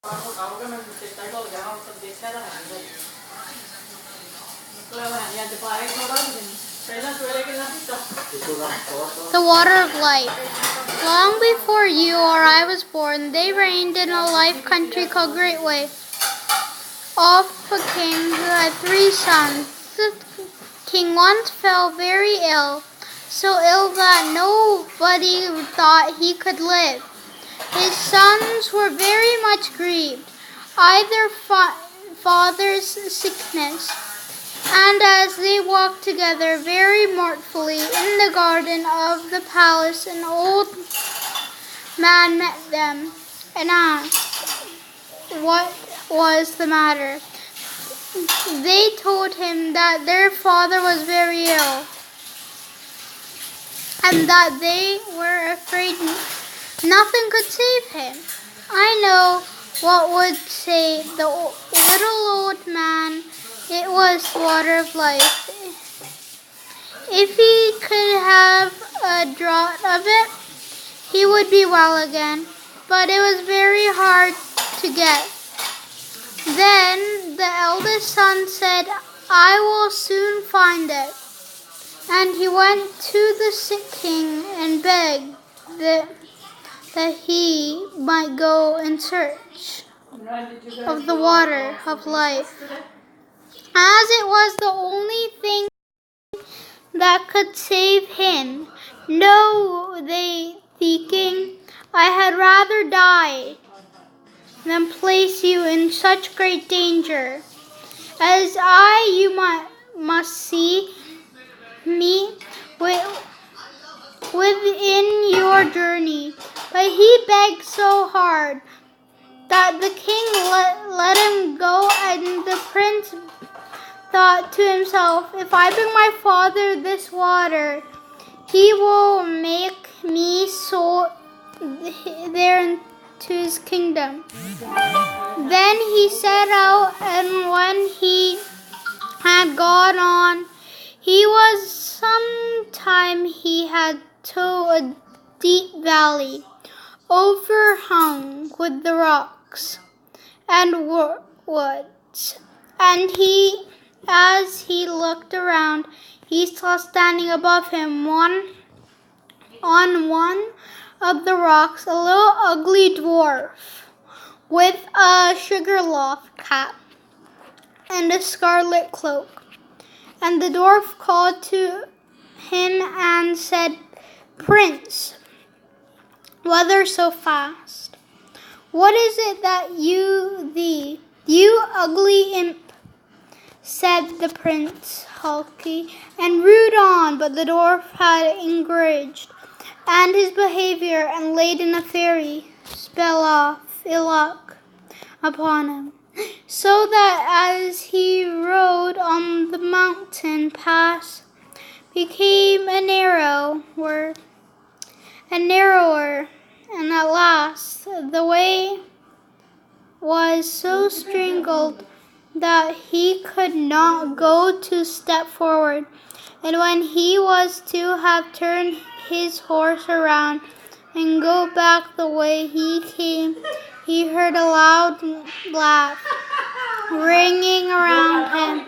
The water of life. Long before you or I was born, they reigned in a life country called Great Way. Of a king who had 3 sons. The king once fell very ill, so ill that nobody thought he could live. His sons were very much grieved at their father's sickness, and as they walked together very mournfully in the garden of the palace, an old man met them and asked what was the matter. They told him that their father was very ill and that they were afraid nothing could save him. I know what would save the little old man. It was water of life. If he could have a draught of it, he would be well again. But it was very hard to get. Then the eldest son said, I will soon find it. And he went to the sick king and begged that he might go in search of the water of life. As it was the only thing that could save him, no, the king, I had rather die than place you in such great danger. As you must see me within your journey. But he begged so hard that the king let him go, and the prince thought to himself, if I bring my father this water, he will make me sold there into his kingdom. Then he set out, and when he had gone on, he was some time he had to a deep valley, overhung with the rocks and woods. And as he looked around, he saw standing above him on one of the rocks a little ugly dwarf with a sugar-loaf cap and a scarlet cloak. And the dwarf called to him and said, Prince, whither so fast? What is it that you ugly imp? Said the prince, hulky and rude on, but the dwarf had encouraged, and his behavior and laid in a fairy spell off ill luck upon him, so that as he rode on the mountain pass became narrower, and at last the way was so strangled that he could not go 2 steps forward. And when he was to have turned his horse around and go back the way he came, he heard a loud laugh ringing around him,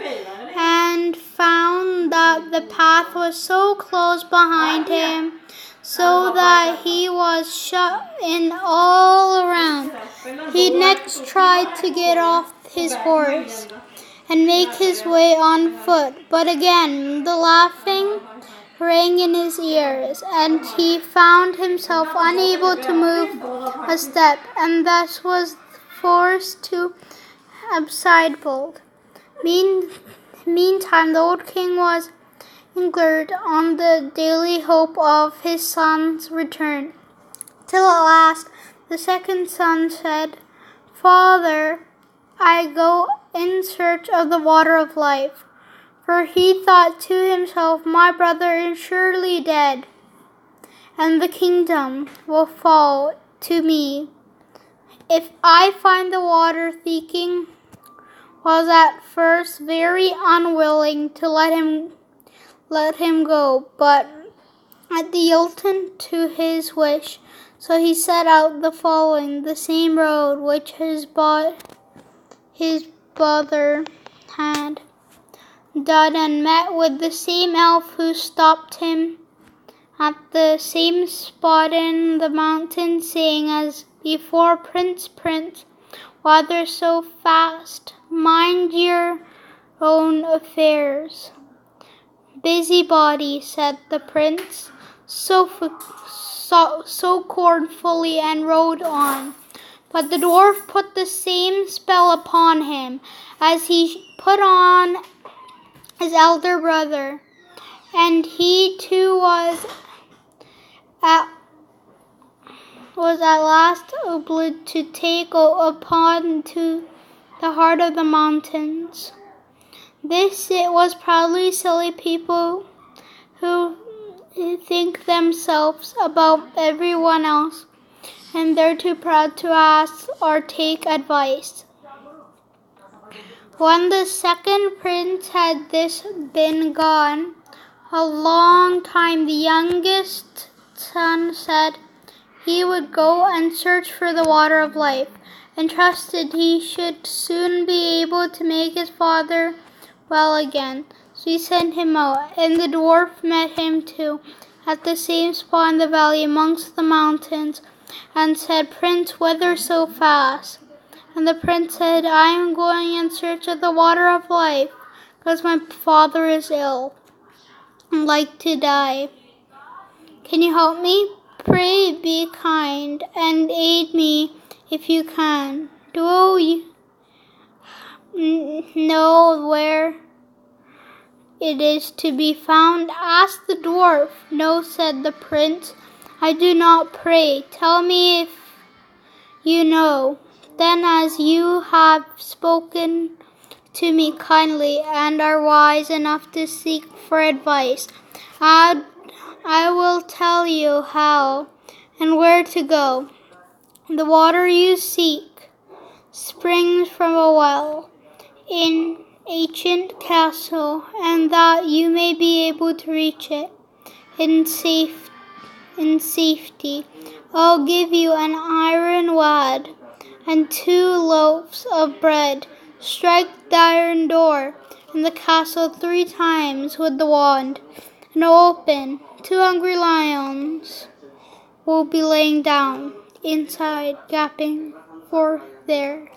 and found that the path was so close behind him, so that he was shut in all around. He next tried to get off his horse and make his way on foot, but again the laughing rang in his ears, and he found himself unable to move a step, and thus was forced to subside bold. Meantime the old king was anchored on the daily hope of his son's return, till at last the second son said, Father, I go in search of the water of life. For he thought to himself, my brother is surely dead, and the kingdom will fall to me. If I find the water, the king was at first very unwilling to let him go, but at the yielded to his wish, So he set out following the same road which his brother had done, and met with the same elf, who stopped him at the same spot in the mountain, saying as before, Prince, why they're so fast? Mind your own affairs. Busybody, said the prince, so scornfully, and rode on. But the dwarf put the same spell upon him as he put on his elder brother, and he too was at last obliged to take upon to the heart of the mountains. This it was proudly silly people who think themselves above everyone else, and they're too proud to ask or take advice. When the second prince had been gone a long time, the youngest son said he would go and search for the water of life, and trusted he should soon be able to make his father well again. So he sent him out, and the dwarf met him too, at the same spot in the valley amongst the mountains, and said, Prince, whither so fast? And the prince said, I am going in search of the water of life, because my father is ill and like to die. Can you help me? Pray be kind and aid me if you can. Do you know where it is to be found? Asked the dwarf. No, said the prince, I do not pray. Tell me if you know. Then, as you have spoken to me kindly and are wise enough to seek for advice, I will tell you how and where to go. The water you seek springs from a well in ancient castle, and that you may be able to reach it in safety, I'll give you an iron wad and 2 loaves of bread. Strike the iron door in the castle 3 times with the wand, and open. 2 hungry lions will be laying down inside, gaping for their